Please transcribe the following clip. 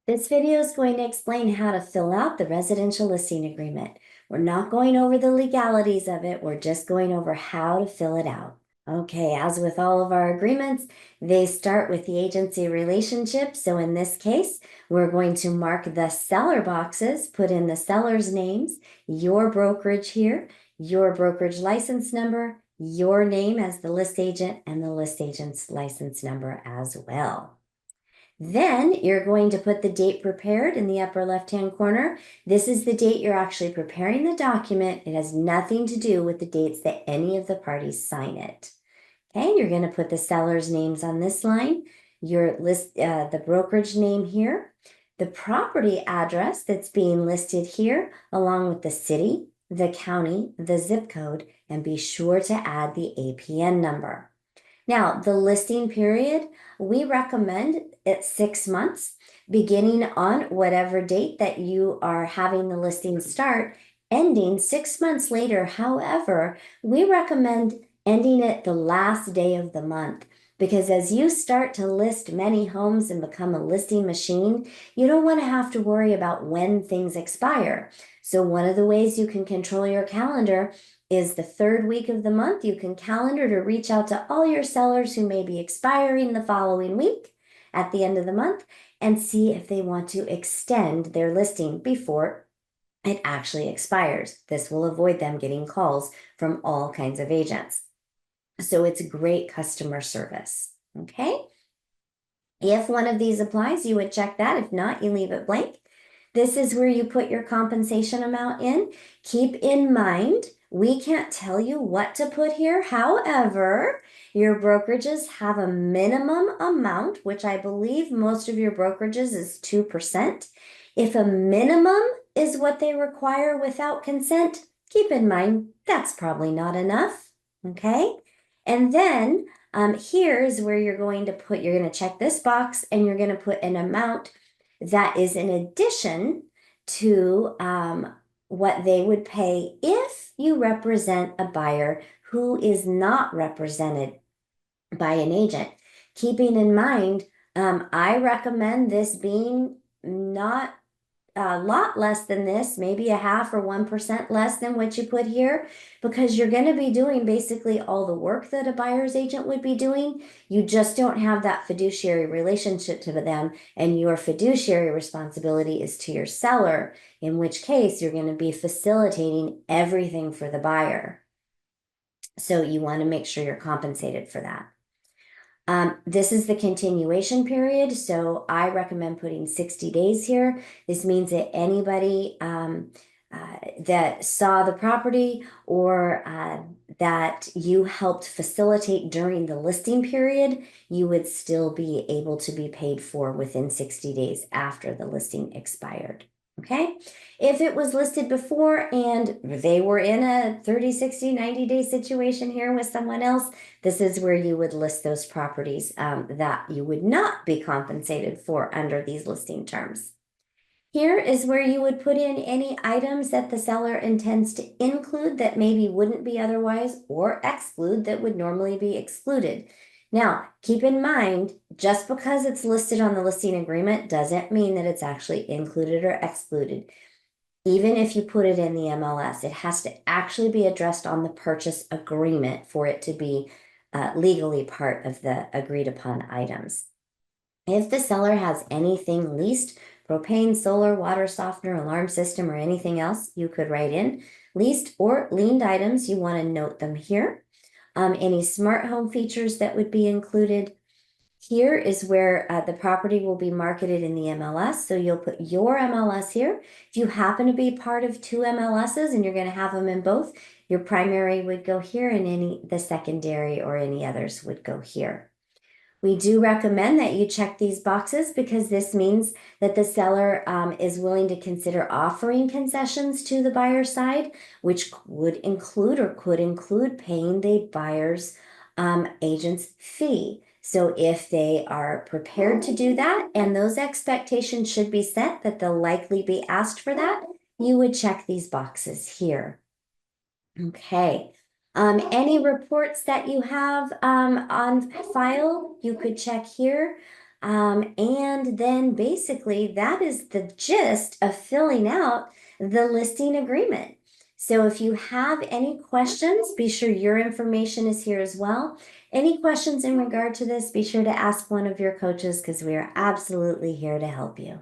This video is going to explain how to fill out the residential listing agreement. We're not going over the legalities of it. We're just going over how to fill it out. Okay, as with all of our agreements, they start with the agency relationship. So in this case, we're going to mark the seller boxes, put in the seller's names, your brokerage here, your brokerage license number, your name as the list agent, and the list agent's license number as well. Then you're going to put the date prepared in the upper left-hand corner. This is the date you're actually preparing the document. It has nothing to do with the dates that any of the parties sign it. Okay, you're going to put the seller's names on this line, your list, the brokerage name here, the property address that's being listed here, along with the city, the county, the zip code, and be sure to add the APN number. Now, the listing period, we recommend at 6 months, beginning on whatever date that you are having the listing start, ending 6 months later. However, we recommend ending it the last day of the month, because as you start to list many homes and become a listing machine, you don't want to have to worry about when things expire. So one of the ways you can control your calendar is the third week of the month. You can calendar to reach out to all your sellers who may be expiring the following week at the end of the month and see if they want to extend their listing before it actually expires. This will avoid them getting calls from all kinds of agents. So it's great customer service. Okay. If one of these applies, you would check that. If not, you leave it blank. This is where you put your compensation amount in. Keep in mind, we can't tell you what to put here. However, your brokerages have a minimum amount, which I believe most of your brokerages is 2%. If a minimum is what they require without consent, keep in mind that's probably not enough. Okay. And then here is where you're going to check this box and you're going to put an amount that is in addition to what they would pay if you represent a buyer who is not represented by an agent. Keeping in mind, I recommend this being not a lot less than this, maybe a half or 1% less than what you put here, because you're going to be doing basically all the work that a buyer's agent would be doing. You just don't have that fiduciary relationship to them, and your fiduciary responsibility is to your seller, in which case you're going to be facilitating everything for the buyer. So you want to make sure you're compensated for that. This is the continuation period, so I recommend putting 60 days here. This means that anybody that saw the property or that you helped facilitate during the listing period, you would still be able to be paid for within 60 days after the listing expired. Okay, if it was listed before and they were in a 30, 60, 90-day situation here with someone else, this is where you would list those properties that you would not be compensated for under these listing terms. Here is where you would put in any items that the seller intends to include that maybe wouldn't be otherwise, or exclude that would normally be excluded. Now, keep in mind, just because it's listed on the listing agreement doesn't mean that it's actually included or excluded. Even if you put it in the MLS, it has to actually be addressed on the purchase agreement for it to be legally part of the agreed upon items. If the seller has anything leased, propane, solar, water softener, alarm system, or anything else, you could write in leased or liened items. You want to note them here. Any smart home features that would be included. Here is where the property will be marketed in the MLS. So you'll put your MLS here. If you happen to be part of 2 MLSs and you're going to have them in both, your primary would go here and the secondary or any others would go here. We do recommend that you check these boxes because this means that the seller is willing to consider offering concessions to the buyer side, which would include or could include paying the buyer's agent's fee. So if they are prepared to do that, and those expectations should be set that they'll likely be asked for that, you would check these boxes here. Okay. Any reports that you have on file, you could check here. And then basically, that is the gist of filling out the listing agreement. So if you have any questions, be sure your information is here as well. Any questions in regard to this, be sure to ask one of your coaches because we are absolutely here to help you.